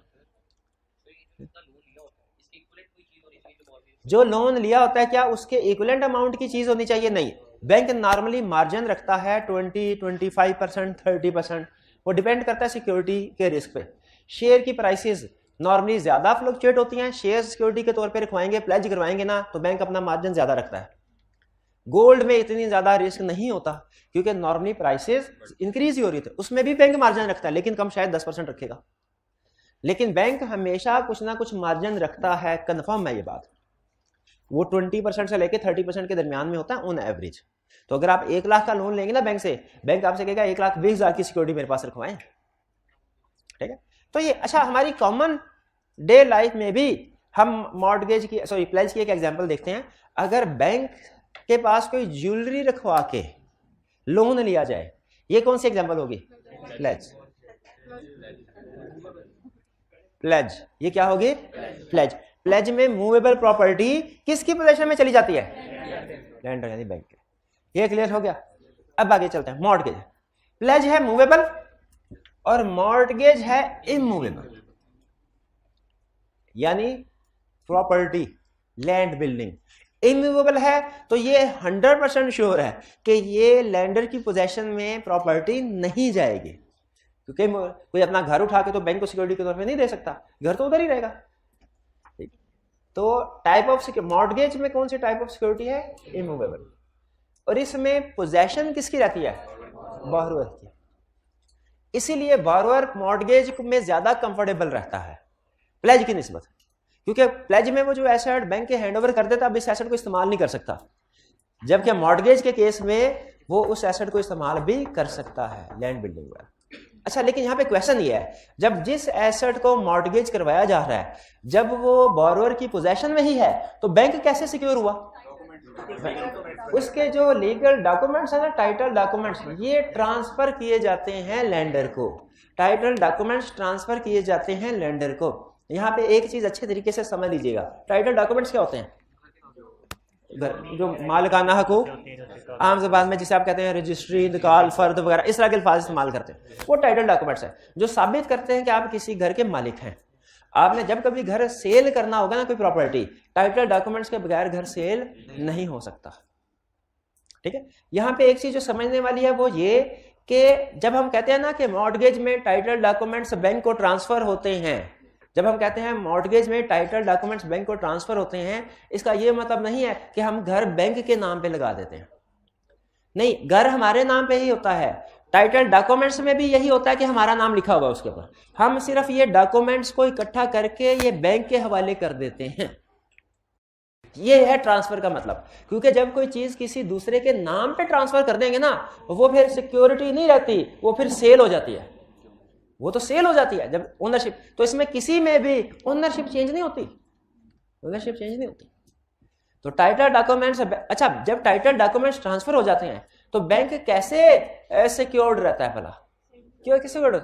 जो लोन लिया होता है क्या उसके इक्विवेलेंट अमाउंट की चीज होनी चाहिए? नहीं, बैंक नॉर्मली मार्जिन रखता है 20, 25%, 30%, वो डिपेंड करता है सिक्योरिटी के रिस्क पे। शेयर की प्राइसेस नॉर्मली ज्यादा फ्लक्चुएट होती हैं, शेयर सिक्योरिटी के तौर पे रखवाएंगे, प्लेज करवाएंगे ना तो बैंक अपना मार्जिन ज्यादा रखता है। गोल्ड में इतनी ज्यादा रिस्क नहीं होता क्योंकि नॉर्मली प्राइसेस इंक्रीज ही हो रही थी, उसमें भी बैंक मार्जिन रखता है लेकिन कम, शायद 10% रखेगा, लेकिन बैंक हमेशा कुछ ना कुछ मार्जिन रखता है, कंफर्म है ये बात। वो 20% से लेके 30% के दरमियान में होता है ऑन एवरेज। तो अगर आप 1 लाख का लोन लेंगे ना बैंक से, बैंक आपसे कहेगा 1,20,000 की सिक्योरिटी मेरे पास रखवाएं, ठीक है। तो ये अच्छा, हमारी कॉमन डे लाइफ में भी हम मॉर्टगेज की, सॉरी प्लेज की एक एग्जांपल देखते हैं। अगर बैंक के पास कोई ज्वेलरी रखवा के लोन लिया जाए, ये कौन सी एग्जांपल होगी? प्लेज। प्लेज, ये क्या होगी? प्लेज। प्लेज में मूवेबल प्रॉपर्टी किसकी पोजीशन में चली जाती है? लैंडर यानी बैंक। ये क्लियर हो गया? अब आगे चलते हैं। मॉर्टगेज, प्लेज है मूवेबल और मॉर्टगेज है इमूवेबल, यानी प्रॉपर्टी, लैंड, बिल्डिंग इमूवेबल है तो ये 100% श्योर है कि ये लैंडर की पोजीशन में प्रॉपर्टी नहीं जाएगी, क्योंकि कोई अपना घर उठा के तो बैंक को सिक्योरिटी के तौर पे नहीं दे सकता, घर तो उधर ही रहेगा। तो टाइप ऑफ मॉर्टगेज में कौन सी टाइप ऑफ सिक्योरिटी है? इमूवेबल। और इसमें पोजीशन किसकी रहती है? बोरोअर की। इसीलिए बोरोअर मॉर्टगेज में ज्यादा कंफर्टेबल रहता है प्लेज की निस्बत, क्योंकि प्लेज में वो जो एसेट बैंक के हैंडओवर कर देता, अब इस एसेट को इस्तेमाल नहीं कर सकता, जबकि मॉर्टगेज के केस में वो उस एसेट को इस्तेमाल भी कर सकता है, लैंड, बिल्डिंग वगैरह। अच्छा, लेकिन यहाँ पे क्वेश्चन ये है, जब जिस एसेट को मॉर्टगेज करवाया जा रहा है जब वो बोरोअर की पोजेशन में ही है तो बैंक कैसे सिक्योर हुआ? उसके जो लीगल डॉक्यूमेंट्स है ना, टाइटल डॉक्यूमेंट्स, ये ट्रांसफर किए जाते हैं लैंडर को। टाइटल डॉक्यूमेंट्स ट्रांसफर किए जाते हैं लैंडर को। यहाँ पे एक चीज अच्छे तरीके से समझ लीजिएगा, टाइटल डॉक्यूमेंट्स क्या होते हैं? जो मालिकाना हकूक, आम ज़बान में जिसे आप कहते हैं रजिस्ट्री, इंतकाल, फर्द वगैरह इस तरह के अल्फाज इस्तेमाल करते हैं, वो टाइटल डॉक्यूमेंट्स है जो साबित करते हैं कि आप किसी घर के मालिक हैं। आपने जब कभी घर सेल करना होगा ना, कोई प्रॉपर्टी, टाइटल डॉक्यूमेंट्स के बगैर घर सेल नहीं हो सकता। ठीक है, यहाँ पे एक चीज जो समझने वाली है वो ये कि जब हम कहते हैं ना कि मॉर्टगेज में टाइटल डॉक्यूमेंट्स बैंक को ट्रांसफर होते हैं, जब हम कहते हैं मॉर्टगेज में टाइटल डॉक्यूमेंट्स बैंक को ट्रांसफर होते हैं, इसका यह मतलब नहीं है कि हम घर बैंक के नाम पे लगा देते हैं। नहीं, घर हमारे नाम पे ही होता है। टाइटल डॉक्यूमेंट्स में भी यही होता है कि हमारा नाम लिखा हुआ उसके ऊपर, हम सिर्फ ये डॉक्यूमेंट्स को इकट्ठा करके ये बैंक के हवाले कर देते हैं। ये है ट्रांसफर का मतलब। क्योंकि जब कोई चीज किसी दूसरे के नाम पे ट्रांसफर कर देंगे ना, वो फिर सिक्योरिटी नहीं रहती, वो फिर सेल हो जाती है। वो तो सेल हो जाती है जब ओनरशिप, तो इसमें किसी में भी ओनरशिप चेंज नहीं होती, ओनरशिप चेंज नहीं होती। तो टाइटल डॉक्यूमेंट्स, अच्छा, जब टाइटल डॉक्यूमेंट्स ट्रांसफर हो जाते हैं तो बैंक कैसे सिक्योर्ड रहता है भला? क्यों सिक्योर्ड?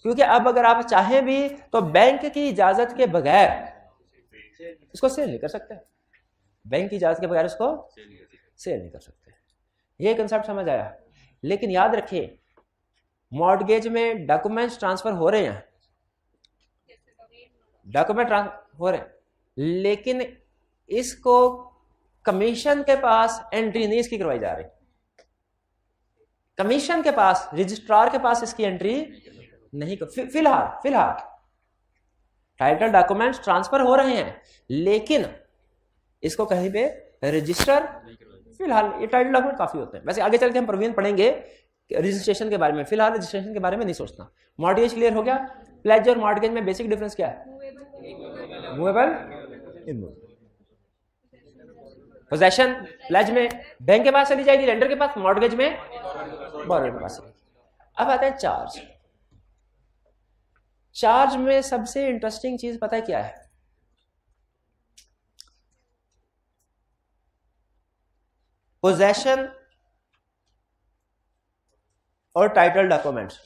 क्योंकि अब अगर आप चाहें भी तो बैंक की इजाजत के बगैर इसको सेल नहीं कर सकते। बैंक की इजाजत के बगैर उसको सेल नहीं कर सकते। ये कंसेप्ट समझ आया? लेकिन याद रखिए, मॉर्टगेज में डॉक्यूमेंट्स ट्रांसफर हो रहे हैं, डॉक्यूमेंट ट्रांसफर हो रहे हैं, लेकिन इसको कमीशन के पास एंट्री नहीं इसकी करवाई जा रही। कमीशन के पास, रजिस्ट्रार के पास इसकी एंट्री नहीं कर, फिलहाल टाइटल डॉक्यूमेंट्स ट्रांसफर हो रहे हैं, लेकिन इसको कहीं पे रजिस्टर, फिलहाल ये टाइटल डॉक्यूमेंट काफी होते हैं। वैसे आगे चल के हम परवीन पढ़ेंगे रजिस्ट्रेशन के बारे में, फिलहाल रजिस्ट्रेशन के बारे में नहीं सोचना। मॉर्टगेज क्लियर हो गया? प्लेज और मॉर्टगेज में बेसिक डिफरेंस क्या है? Movable, immovable. पोजेशन प्लेज में बैंक के पास चली जाएगी, लेंडर के पास, मॉर्टगेज में बोरोअर के पास। अब आते हैं चार्ज। चार्ज में सबसे इंटरेस्टिंग चीज पता है क्या है? पोजेशन और टाइटल डॉक्यूमेंट्स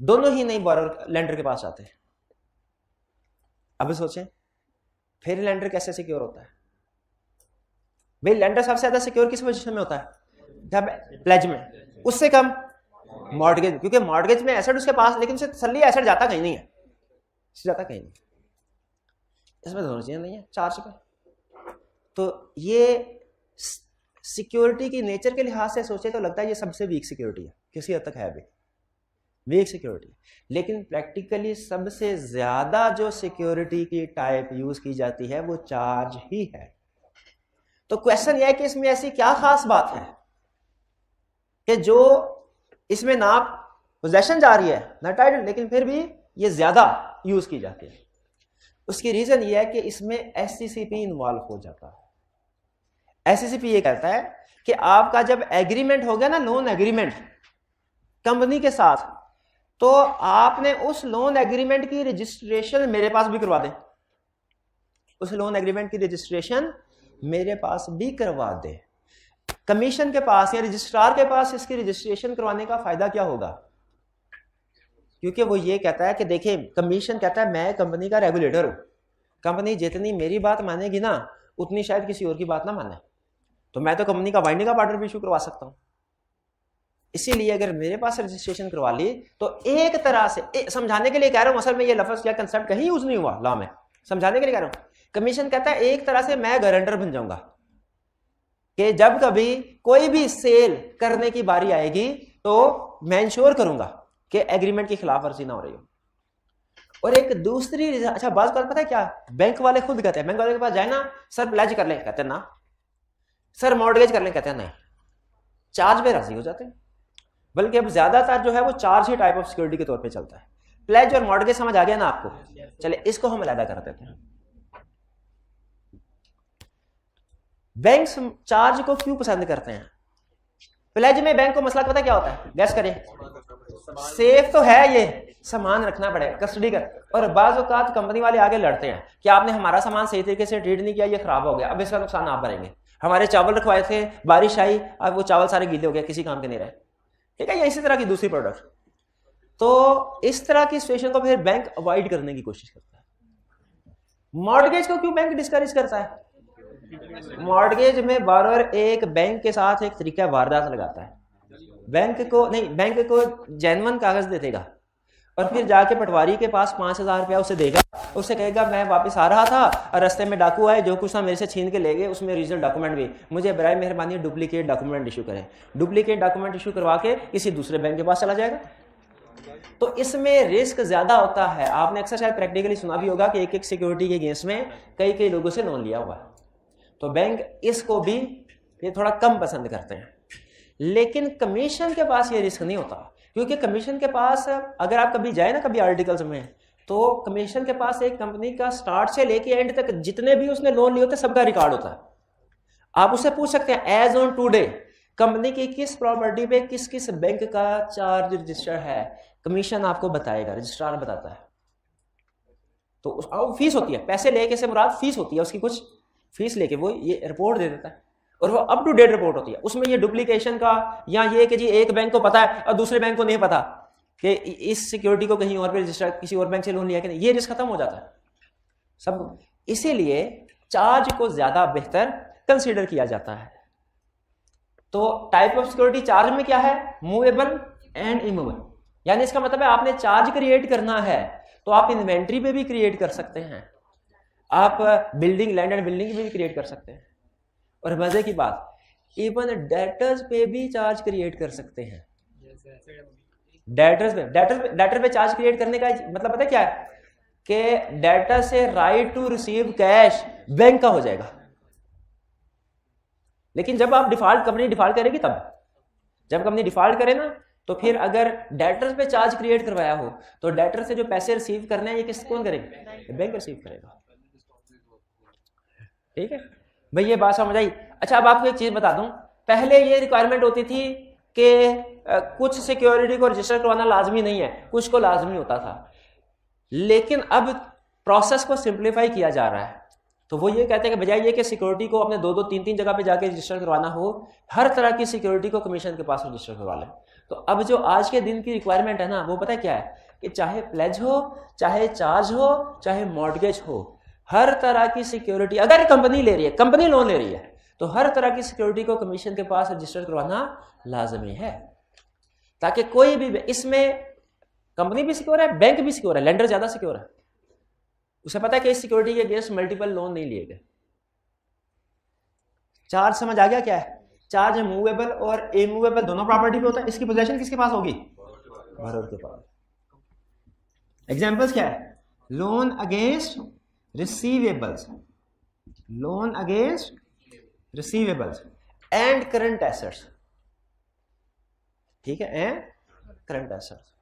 दोनों ही नहीं बोरोअर लेंडर के पास आते। अब सोचें, फिर लेंडर कैसे सिक्योर होता है? भाई लेंडर सबसे ज्यादा सिक्योर किस पोजीशन में होता है? जब प्लेज में, उससे कम मॉर्टगेज, क्योंकि मॉर्टगेज में एसेट उसके पास, लेकिन उसे तसल्ली एसेट जाता कहीं नहीं है, जाता कहीं नहीं। इसमें दोनों चीजें नहीं है चार्ज पे। तो ये सिक्योरिटी की नेचर के लिहाज से सोचे तो लगता है ये सबसे वीक सिक्योरिटी है, किसी हद तक है भी वीक सिक्योरिटी, लेकिन प्रैक्टिकली सबसे ज्यादा जो सिक्योरिटी की टाइप यूज की जाती है वो चार्ज ही है। तो क्वेश्चन यह है कि इसमें ऐसी क्या खास बात है कि जो इसमें ना पोजेशन जा रही है ना टाइटल, लेकिन फिर भी ये ज्यादा यूज की जाती है? उसकी रीजन ये है कि इसमें एससीसीपी इन्वॉल्व हो जाता है। एससीसीपी ये कहता है कि आपका जब एग्रीमेंट हो गया ना, लोन एग्रीमेंट कंपनी के साथ, तो आपने उस लोन एग्रीमेंट की रजिस्ट्रेशन मेरे पास भी करवा दें, उस लोन एग्रीमेंट की रजिस्ट्रेशन मेरे पास भी करवा दे। कमीशन के पास या रजिस्ट्रार के पास इसकी रजिस्ट्रेशन करवाने का फायदा क्या होगा? क्योंकि वो ये कहता है कि देखिए, कमीशन कहता है मैं कंपनी का रेगुलेटर हूं, कंपनी जितनी मेरी बात मानेगी ना उतनी शायद किसी और की बात ना माने, तो मैं तो कंपनी का बाइंडिंग का पार्टनर भी इशू करवा सकता हूं। इसीलिए अगर मेरे पास रजिस्ट्रेशन करवा ली तो एक तरह से समझाने के लिए कह रहा हूं, असल में ये लफ्ज या कंसेप्ट कहीं यूज नहीं हुआ लॉ में, समझाने के लिए कह रहा हूं। कमीशन कहता है एक तरह से मैं गारंटर बन जाऊंगा कि जब कभी कोई भी सेल करने की बारी आएगी तो मैं इंश्योर करूंगा कि एग्रीमेंट की खिलाफ वर्जी ना हो रही हो। और एक दूसरी, अच्छा बात पता है क्या, बैंक वाले खुद कहते हैं, बैंक वाले के पास जाए ना, सर प्लेज कर ले, कहते हैं ना, सर मॉर्टगेज कर ले, कहते हैं नहीं, चार्ज पे राजी हो जाते हैं। बल्कि अब ज्यादातर जो है वो charge he type of security के तौर पे चलता है। प्लेज और मॉर्टगेज समझ आ गया ना आपको? चले इसको हम अलग कर देते हैं। बैंक्स चार्ज को क्यों पसंद करते हैं? प्लेज में बैंक को मसला पता क्या होता है, गैस करें? सेफ तो है, ये सामान रखना पड़ेगा, कस्टडी कर। और बाज़ औक़ात कंपनी वाले आगे लड़ते हैं कि आपने हमारा सामान सही तरीके से ट्रीट नहीं किया, ये खराब हो गया, अब इसका नुकसान आप भरेंगे। हमारे चावल रखवाए थे, बारिश आई, अब वो चावल सारे गीले हो गए, किसी काम के नहीं रहे, ठीक है? या इसी तरह की दूसरी प्रोडक्ट। तो इस तरह की सिचुएशन को फिर बैंक अवॉइड करने की कोशिश करता है। मॉर्टगेज को क्यों बैंक डिस्करेज करता है? मॉर्टगेज में बारोअर एक बैंक के साथ एक तरीका वारदात लगाता है। बैंक को जेन्युइन कागज दे देगा और फिर जाके पटवारी के पास 5,000 रुपया उसे देगा, उससे कहेगा मैं वापस आ रहा था और रास्ते में डाकू आए, जो कुछ था मेरे से छीन के ले गए, उसमें ओरिजिनल डॉक्यूमेंट भी, मुझे बराए मेहरबानी डुप्लीकेट डॉक्यूमेंट इशू करें। डुप्लीकेट डॉक्यूमेंट इशू करवा के किसी दूसरे बैंक के पास चला जाएगा। तो इसमें रिस्क ज्यादा होता है। आपने अक्सर शायद प्रैक्टिकली सुना भी होगा कि एक सिक्योरिटी के अगेंस्ट में कई लोगों से लोन लिया हुआ है। तो बैंक इसको भी ये थोड़ा कम पसंद करते हैं। लेकिन कमीशन के पास ये रिस्क नहीं होता, क्योंकि कमीशन के पास अगर आप कभी जाए ना कभी आर्टिकल्स में, तो कमीशन के पास एक कंपनी का स्टार्ट से लेके एंड तक जितने भी उसने लोन लिए होते हैं सबका रिकॉर्ड होता है। आप उससे पूछ सकते हैं एज ऑन टुडे कंपनी की किस प्रॉपर्टी पे किस किस बैंक का चार्ज रजिस्टर है, कमीशन आपको बताएगा, रजिस्ट्रार बताता है। तो फीस होती है, पैसे लेके से मुराद फीस होती है, उसकी कुछ फीस लेके वो ये रिपोर्ट दे देता है और वो अप टू डेट रिपोर्ट होती है। उसमें ये डुप्लीकेशन का या ये कि जी एक बैंक को पता है और दूसरे बैंक को नहीं पता कि इस सिक्योरिटी को कहीं और पे रजिस्टर किसी और बैंक से लोन लिया कि नहीं, ये रिस्क खत्म हो जाता है सब। इसीलिए चार्ज को ज्यादा बेहतर कंसीडर किया जाता है। तो टाइप ऑफ सिक्योरिटी चार्ज में क्या है? Movable and immovable. यानी इसका मतलब है आपने चार्ज क्रिएट करना है तो आप इन्वेंट्री पे भी क्रिएट कर सकते हैं, आप बिल्डिंग लैंड एंड बिल्डिंग भी क्रिएट कर सकते हैं, और मजे की बात इवन डेटर्स पे भी चार्ज क्रिएट कर सकते हैं। डेटर पे चार्ज क्रिएट करने का मतलब पता क्या है कि डेटर से right to receive cash bank का हो जाएगा। लेकिन जब आप कंपनी डिफॉल्ट करेगी तब, जब कंपनी डिफॉल्ट करे ना, तो फिर अगर डेटर्स पे चार्ज क्रिएट करवाया हो तो डेटर से जो पैसे रिसीव करने हैं ये कौन करेगा? बैंक रिसीव करेगा। ठीक है भाई, ये बात समझ आई? अच्छा, अब आपको एक चीज बता दूं, पहले ये रिक्वायरमेंट होती थी कि कुछ सिक्योरिटी को रजिस्टर करवाना लाजमी नहीं है, कुछ को लाजमी होता था। लेकिन अब प्रोसेस को सिंप्लीफाई किया जा रहा है। तो वो ये कहते हैं कि बजाय ये कि सिक्योरिटी को अपने 2-2, 3-3 जगह पे जाके रजिस्टर करवाना हो, हर तरह की सिक्योरिटी को कमीशन के पास रजिस्टर करवा लें। तो अब जो आज के दिन की रिक्वायरमेंट है ना, वो पता है क्या है कि चाहे प्लेज हो, चाहे चार्ज हो, चाहे मॉर्टगेज हो, हर तरह की सिक्योरिटी अगर कंपनी ले रही है, कंपनी लोन ले रही है, तो हर तरह की सिक्योरिटी को कमीशन के पास रजिस्टर करवाना लाजमी है, ताकि कोई भी इसमें कंपनी भी सिक्योर है, बैंक भी सिक्योर है, लेंडर ज्यादा सिक्योर है। उसे पता है कि इस सिक्योरिटी के अगेंस्ट मल्टीपल लोन नहीं लिए गए। चार्ज समझ आ गया क्या है? चार्ज मूवेबल और इमूवेबल दोनों प्रॉपर्टी पे होता है। इसकी पोजीशन किसके पास होगी? borrower के पास। एग्जांपल्स क्या है? Loan against receivables, loan against receivables and current assets. ठीक है, एंड करंट एसेट्स,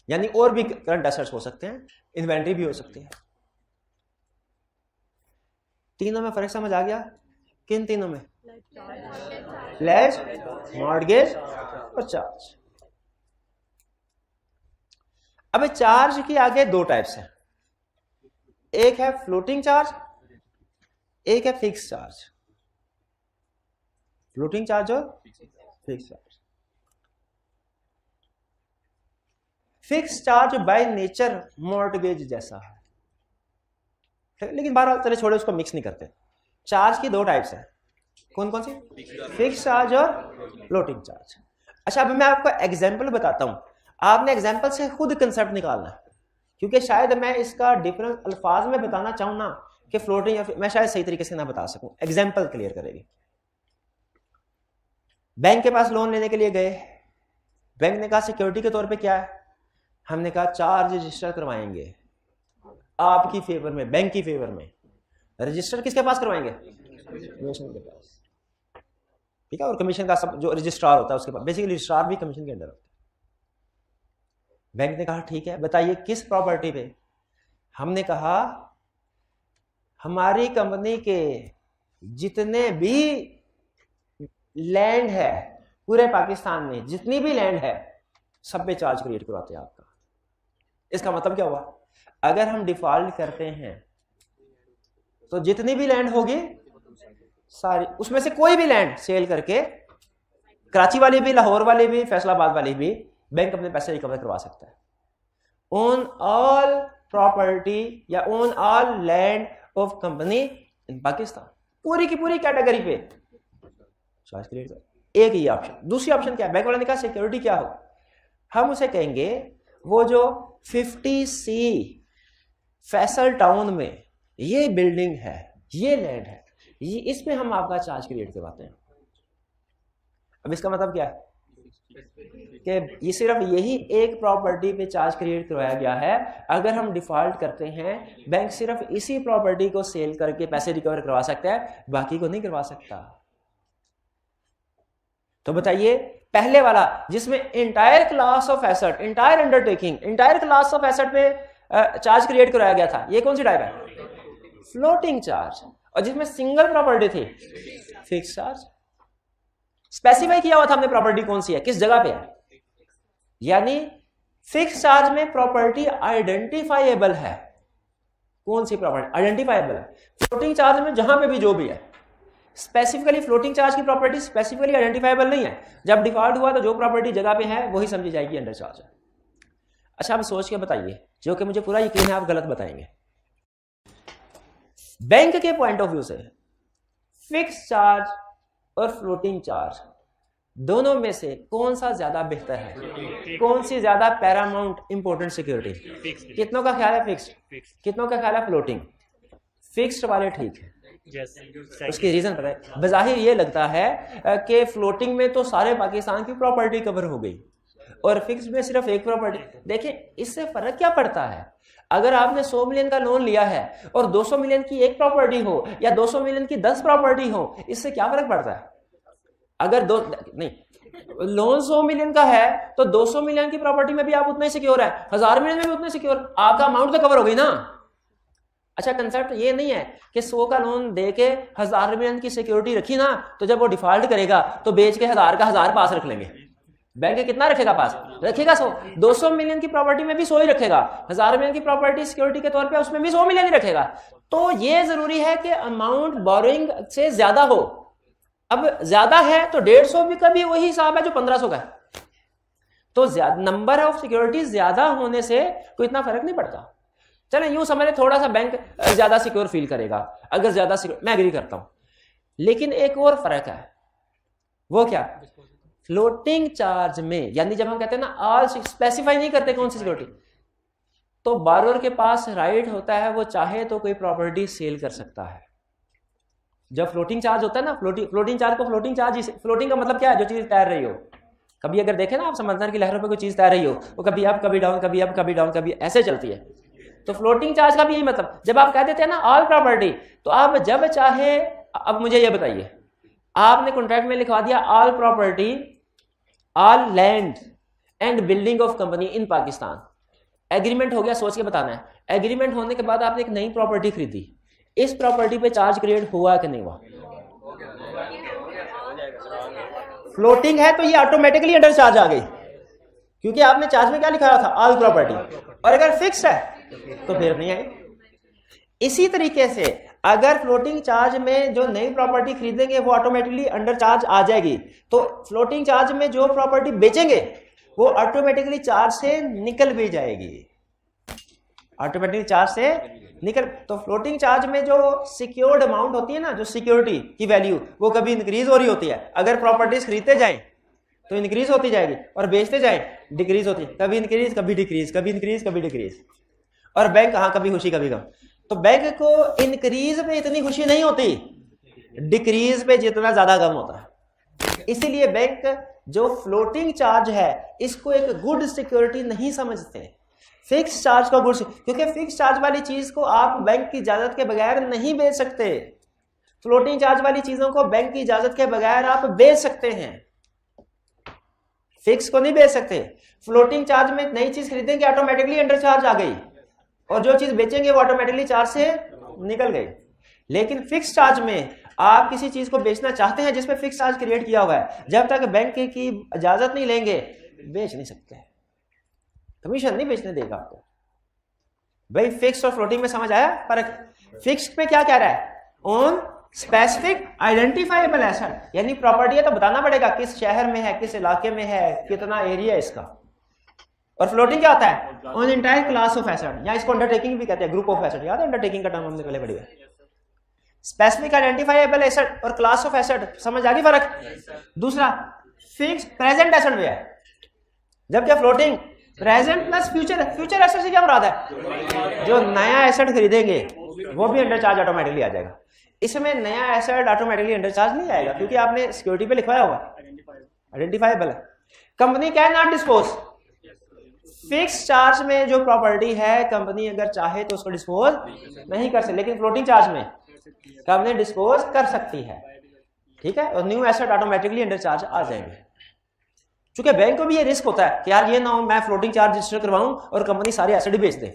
यानी और भी करंट एसेट्स हो सकते हैं, इन्वेंट्री भी हो सकती है। तीनों में फर्क समझ आ गया? किन तीनों में? प्लेज, मॉर्टगेज और चार्ज। अब चार्ज की आगे दो टाइप्स हैं, एक है फ्लोटिंग चार्ज, एक है फिक्स चार्ज। फ्लोटिंग चार्ज और fix charge. Fix charge by nature mortgage जैसा है, लेकिन बहरहाल चले छोड़े, उसको मिक्स नहीं करते। चार्ज की दो टाइप्स हैं, कौन कौन सी? फिक्स चार्ज और फ्लोटिंग चार्ज। अच्छा, अब मैं आपको एग्जांपल बताता हूं, आपने एग्जांपल से खुद कंसेप्ट निकालना है, क्योंकि शायद मैं इसका डिफरेंस अल्फाज में बताना चाहूं ना कि फ्लोटिंग या मैं शायद सही तरीके से ना बता सकूं। एग्जांपल क्लियर करेगी। बैंक के पास लोन लेने के लिए गए, बैंक ने कहा सिक्योरिटी के तौर पे क्या है? हमने कहा चार्ज रजिस्टर करवाएंगे आपकी फेवर में, बैंक की फेवर में। रजिस्टर किसके पास करवाएंगे? कमीशन के पास। ठीक है, और कमीशन का सब जो रजिस्ट्रार होता है उसके पास, बेसिकली रजिस्ट्रार भी कमीशन के अंडर होता है। बैंक ने कहा ठीक है, बताइए किस प्रॉपर्टी पे? हमने कहा हमारी कंपनी के जितने भी लैंड है पूरे पाकिस्तान में, जितनी भी लैंड है सब पे चार्ज क्रिएट करवाते हैं आपका। इसका मतलब क्या हुआ, अगर हम डिफॉल्ट करते हैं तो जितनी भी लैंड होगी सारी, उसमें से कोई भी लैंड सेल करके, कराची वाली भी, लाहौर वाली भी, फैसलाबाद वाली भी, बैंक अपने पैसे रिकवर करवा सकता है। ओन ऑल प्रॉपर्टी या own all land of company इन पाकिस्तान, पूरी की पूरी कैटेगरी पे चार्ज क्रिएट कर। एक ही ऑप्शन। दूसरी ऑप्शन क्या है, बैंक वाले ने कहा सिक्योरिटी क्या हो, हम उसे कहेंगे वो जो 50C फैसल टाउन में ये बिल्डिंग है, ये लैंड है, ये इसमें हम आपका चार्ज क्रिएट करवाते हैं। अब इसका मतलब क्या है कि ये सिर्फ यही एक प्रॉपर्टी पे चार्ज क्रिएट करवाया गया है। अगर हम डिफॉल्ट करते हैं, बैंक सिर्फ इसी प्रॉपर्टी को सेल करके पैसे रिकवर करवा सकता है, बाकी को नहीं करवा सकता। तो बताइए, पहले वाला जिसमें entire class of asset, entire undertaking, entire class of asset पे चार्ज क्रिएट कराया गया था, ये कौन सी टाइप है, फ्लोटिंग चार्ज। और जिसमें सिंगल प्रॉपर्टी थी, फिक्स चार्ज। स्पेसिफाई किया हुआ था हमने प्रॉपर्टी कौन सी है, किस जगह पे है, यानी फिक्स चार्ज में प्रॉपर्टी आइडेंटिफाइएबल है। कौन सी प्रॉपर्टी आइडेंटिफाइएबल है, फ्लोटिंग चार्ज में जहां पे भी जो भी है। स्पेसिफिकली फ्लोटिंग चार्ज की प्रॉपर्टी स्पेसिफिकली आइडेंटिफाइबल नहीं है। जब डिफॉल्ट हुआ तो जो प्रॉपर्टी जगह पे है वही समझी जाएगी अंडर चार्ज है। अच्छा, आप सोच के बताइए, जो कि मुझे पूरा यकीन है आप गलत बताएंगे। बैंक के पॉइंट ऑफ व्यू से फिक्स चार्ज और फ्लोटिंग चार्ज दोनों में से कौन सा ज्यादा बेहतर है, कौन सी ज्यादा पैरामाउंट इंपॉर्टेंट सिक्योरिटी? कितनों का ख्याल है फिक्स्ड, कितनों का ख्याल है फ्लोटिंग? फिक्स्ड वाले ठीक है। उसकी रीजन पता है, बज़ाहिर ये लगता है कि फ्लोटिंग में तो सारे पाकिस्तान की प्रॉपर्टी कवर हो गई और फिक्स में सिर्फ एक प्रॉपर्टी। देखिए, इससे फर्क क्या पड़ता है? अगर आपने 100 मिलियन का लोन लिया है और 200 मिलियन की एक प्रॉपर्टी हो या 200 मिलियन की 10 प्रॉपर्टी हो, इससे क्या फर्क पड़ता है? अगर लोन 100 मिलियन का है तो 200 मिलियन की प्रॉपर्टी में भी आप उतना ही सिक्योर है, 1000 मिलियन में भी उतना सिक्योर, आपका अमाउंट तो कवर हो गई ना। अच्छा, कंसेप्ट ये नहीं है कि 100 का लोन देके 1000 मिलियन की सिक्योरिटी रखी ना, तो जब वो डिफॉल्ट करेगा तो बेच के 1000 का 1000 पास रख लेंगे। बैंक कितना रखेगा पास? रखेगा 100। 200 मिलियन की प्रॉपर्टी में भी 100 ही रखेगा, 1000 मिलियन की प्रॉपर्टी सिक्योरिटी के तौर पे उसमें भी 100 मिलियन ही रखेगा। तो ये जरूरी है कि अमाउंट बोरोइंग से ज्यादा हो। अब ज्यादा है तो 150 भी कभी वही हिसाब है जो 1500 का है। तो नंबर ऑफ सिक्योरिटी ज्यादा होने से कोई इतना फर्क नहीं पड़ता। चले यूं समझे, थोड़ा सा बैंक ज्यादा सिक्योर फील करेगा अगर ज्यादा सिक्योर, मैं एग्री करता हूं। लेकिन एक और फर्क है, वो क्या? फ्लोटिंग चार्ज में, यानी जब हम कहते हैं ना ऑल, स्पेसिफाई नहीं करते कौन सी सिक्योरिटी, तो बारोर के पास राइट होता है, वो चाहे तो कोई प्रॉपर्टी सेल कर सकता है। जब फ्लोटिंग चार्ज होता है ना, फ्लोटिंग चार्ज को फ्लोटिंग चार्ज, फ्लोटिंग का मतलब क्या है? जो चीज तैर रही हो। कभी अगर देखे ना आप समंदर की लहरों पर कोई चीज तैर रही हो, वो कभी अप कभी डाउन, कभी अप कभी डाउन, कभी ऐसे चलती है। तो फ्लोटिंग चार्ज का भी यही मतलब। जब आप कह देते हैं ना ऑल प्रॉपर्टी, तो आप जब चाहे, अब मुझे ये बताइए, आपने कॉन्ट्रैक्ट में लिखवा दिया all property, all land and building of company in Pakistan, agreement हो गया। सोच के बताना है, एग्रीमेंट होने के बाद आपने एक नई प्रॉपर्टी खरीदी, इस प्रॉपर्टी पे चार्ज क्रिएट हुआ कि नहीं हुआ? फ्लोटिंग है तो ये ऑटोमेटिकली अंडर चार्ज आ गई, क्योंकि आपने चार्ज में क्या लिखा था? All property. और अगर फिक्स्ड है तो फिर नहीं आई। इसी तरीके से अगर फ्लोटिंग चार्ज में जो नई प्रॉपर्टी खरीदेंगे वो ऑटोमेटिकली अंडर चार्ज आ जाएगी, तो फ्लोटिंग चार्ज में जो प्रॉपर्टी बेचेंगे वो ऑटोमेटिकली चार्ज से निकल भी जाएगी, ऑटोमेटिकली चार्ज से निकल। तो फ्लोटिंग चार्ज में जो सिक्योर्ड अमाउंट होती है ना, जो सिक्योरिटी की वैल्यू, वो कभी इंक्रीज हो रही होती है। अगर प्रॉपर्टीज खरीदते जाएं तो इंक्रीज होती जाएगी और बेचते जाएं डिक्रीज होती है, कभी इंक्रीज कभी डिक्रीज, कभी इंक्रीज कभी डिक्रीज। और बैंक कहाँ, कभी खुशी कभी गम। तो बैंक को इंक्रीज पे इतनी खुशी नहीं होती, डिक्रीज पे जितना ज्यादा गम होता है। इसीलिए बैंक जो फ्लोटिंग चार्ज है इसको एक गुड सिक्योरिटी नहीं समझते, फिक्स चार्ज को गुड, क्योंकि फिक्स चार्ज वाली चीज को आप बैंक की इजाजत के बगैर नहीं बेच सकते। फ्लोटिंग चार्ज वाली चीजों को बैंक की इजाजत के बगैर आप बेच सकते हैं, फिक्स को नहीं बेच सकते। फ्लोटिंग चार्ज में नई चीज खरीदेंगे ऑटोमेटिकली अंडर चार्ज आ गई, और जो चीज बेचेंगे वो ऑटोमेटिकली चार्ज से निकल गई। लेकिन फिक्स चार्ज में आप किसी चीज को बेचना चाहते हैं जिसपे फिक्स चार्ज क्रिएट किया हुआ है, जब तक बैंक की इजाजत नहीं लेंगे बेच नहीं सकते, कमीशन नहीं बेचने देगा आपको। भाई फिक्स और फ्लोटिंग में समझ आया फर्क? फिक्स में क्या कह रहा है? ऑन स्पेसिफिक आइडेंटिफाइबल एसेट, यानी प्रॉपर्टी है तो बताना पड़ेगा किस शहर में है, किस इलाके में है, कितना एरिया है इसका। और फ्लोटिंग क्या होता है? On entire class of asset, या इसको अंडरटेकिंग भी कहते हैं, ग्रुप ऑफ एसेट। याद है अंडरटेकिंग का टर्म हमने पहले पढ़ी है। स्पेसिफिक आइडेंटिफाइबल एसेट और क्लास ऑफ एसेट, समझ आ गई फर्क? दूसरा फिक्स प्रेजेंट एसेट में है, जबकि floating present plus future. Future asset से क्या मुराद है? जो नया एसेट खरीदेंगे वो भी अंडर चार्ज ऑटोमेटिकली आ जाएगा। इसमें नया एसेट ऑटोमेटिकली अंडर चार्ज नहीं आएगा क्योंकि आपने सिक्योरिटी पे लिखवाया हुआ आइडेंटिफाइबल है। Company can not dispose, fix charge में जो प्रॉपर्टी है कंपनी अगर चाहे तो उसको डिस्पोज नहीं कर सकती, लेकिन फ्लोटिंग चार्ज में कंपनी डिस्पोज कर सकती है। ठीक है, और new asset automatically under charge आ जाएंगे। क्योंकि बैंक को भी ये रिस्क होता है कि यार ये ना हो मैं फ्लोटिंग चार्ज रजिस्टर करवाऊं और कंपनी सारे एसेट ही बेच दे,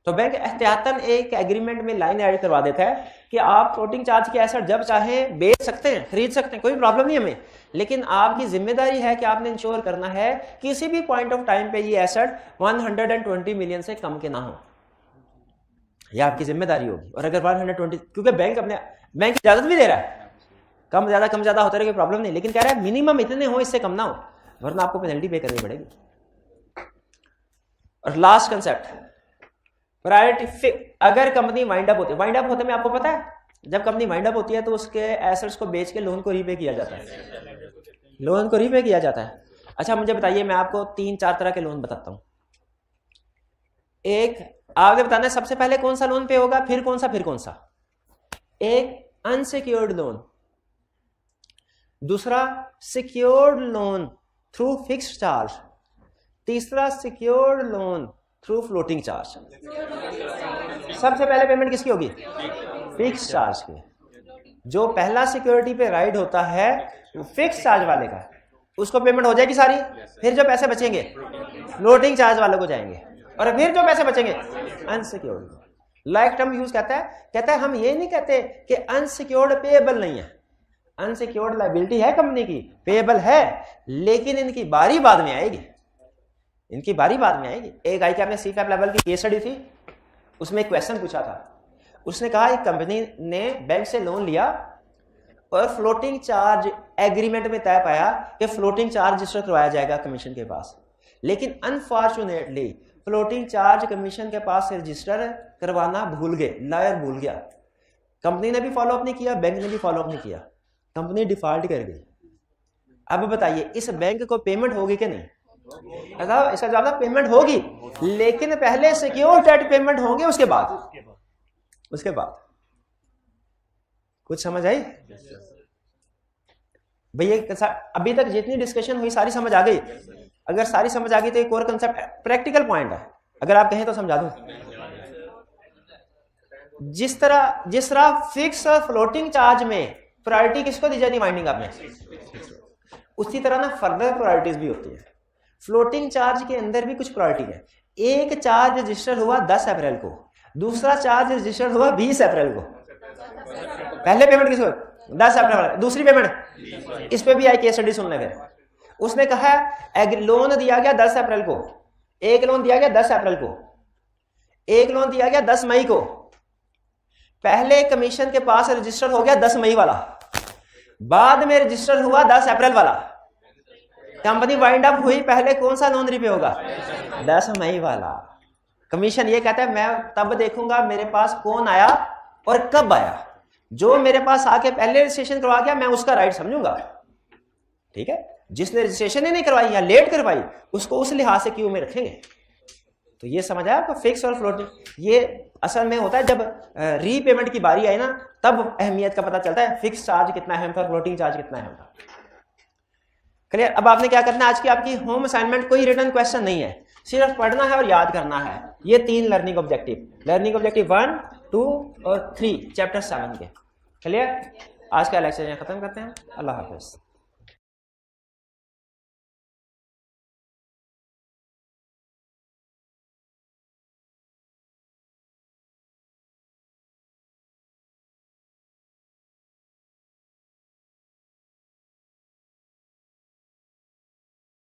तो बैंक एहतियातन एक एग्रीमेंट में लाइन ऐड करवा देता है कि आप फ्लोटिंग चार्ज के एसेट जब चाहें बेच सकते हैं, खरीद सकते हैं, कोई प्रॉब्लम नहीं हमें, लेकिन आपकी जिम्मेदारी है कि आपने इंश्योर करना है किसी भी पॉइंट ऑफ टाइम पे ये एसेट 120 मिलियन से कम के ना हो, यह आपकी जिम्मेदारी होगी। और अगर 120, क्योंकि बैंक इजाजत भी दे रहा है, कम ज्यादा होता रहे, प्रॉब्लम नहीं, लेकिन कह रहा है मिनिमम इतने हो, इससे कम ना हो, वरना आपको पेनल्टी पे करनी पड़ेगी। और लास्ट कंसेप्ट प्रायोरिटी। अगर कंपनी वाइंड अप होते में आपको पता है जब कंपनी वाइंड अप होती है तो उसके एसेट्स को बेच के लोन को रीपे किया जाता है। अच्छा मुझे बताइए, मैं आपको 3-4 तरह के लोन बताता हूं। एक आपने बताना है सबसे पहले कौन सा लोन पे होगा, फिर कौन सा। एक अनसिक्योर्ड लोन, दूसरा secured loan through fixed charge, तीसरा secured loan through floating charge. सबसे पहले पेमेंट किसकी होगी? फिक्स चार्ज की। जो पहला सिक्योरिटी पे राइड होता है वो फिक्स चार्ज वाले का, उसको पेमेंट हो जाएगी सारी, फिर जो पैसे बचेंगे फ्लोटिंग चार्ज वालों को जाएंगे, और फिर जो पैसे बचेंगे अनसिक्योर्ड। लाइक टर्म यूज कहता है हम ये नहीं कहते कि अनसिक्योर्ड पेएबल नहीं है, अनसिक्योर्ड लायबिलिटी है कंपनी की, पेएबल है, लेकिन इनकी बारी बाद में आएगी। एक आई के आपने सीफैप लेवल की केस स्टडी थी, उसमें एक क्वेश्चन पूछा था, उसने कहा एक कंपनी ने बैंक से लोन लिया और फ्लोटिंग चार्ज एग्रीमेंट में तय पाया कि फ्लोटिंग चार्ज रजिस्टर करवाया जाएगा कमीशन के पास, लेकिन अनफॉर्चुनेटली फ्लोटिंग चार्ज कमीशन के पास से रजिस्टर करवाना भूल गए, लॉयर भूल गया। कंपनी ने भी फॉलोअप नहीं किया, बैंक ने भी फॉलोअप नहीं किया, कंपनी डिफॉल्ट कर गई। अब बताइए इस बैंक को पेमेंट होगी कि नहीं? इसका जवाब था पेमेंट होगी, लेकिन पहले सिक्योर डेट पेमेंट होंगे, उसके बाद कुछ समझ आई भैया? अभी तक जितनी डिस्कशन हुई सारी समझ आ गई? अगर सारी समझ आ गई तो एक और कंसेप्ट प्रैक्टिकल पॉइंट है, अगर आप कहें तो समझा दूं। जिस तरह फिक्स और फ्लोटिंग चार्ज में प्रायोरिटी किसको दी जाती है वाइंडिंग अप में, उसी तरह ना फर्दर प्रायोरिटीज भी होती है। फ्लोटिंग चार्ज के अंदर भी कुछ प्रायोरिटी है। एक चार्ज रजिस्टर हुआ 10 अप्रैल को, दूसरा चार्ज रजिस्टर हुआ 20 अप्रैल को। पहले पेमेंट किसको? 10 अप्रैल। दूसरी पेमेंट इस पे भी आई केस स्टडी सुनने फिर उसने कहा लोन दिया गया 10 अप्रैल को, एक लोन दिया गया 10 अप्रैल को, एक लोन दिया गया 10 मई को। पहले कमीशन के पास रजिस्टर हो गया 10 मई वाला, बाद में रजिस्टर हुआ 10 अप्रैल वाला। कंपनी वाइंड अप हुई, पहले कौन सा लोन रिपे होगा? 10 मई वाला। कमीशन ये कहता है मैं तब देखूंगा मेरे पास कौन आया और कब आया, जो मेरे पास आके पहले रजिस्ट्रेशन करवा गया मैं उसका राइट समझूंगा, ठीक है। जिसने रजिस्ट्रेशन ही नहीं करवाई या लेट करवाई उसको उस लिहाज से क्यू में रखेंगे। तो ये समझ आया आपको? फिक्स और फ्लोटिंग ये असल में होता है जब रीपेमेंट की बारी आई ना, तब अहमियत का पता चलता है फिक्स चार्ज कितना अहम था, फ्लोटिंग चार्ज कितना अहम था। क्लियर? अब आपने क्या करना है, आज की आपकी होम असाइनमेंट कोई रिटन क्वेश्चन नहीं है, सिर्फ पढ़ना है और याद करना है। ये 3 लर्निंग ऑब्जेक्टिव 1, 2 और 3 चैप्टर 7 के। क्लियर? आज का लेक्चर यहाँ खत्म करते हैं। अल्लाह हाफिज।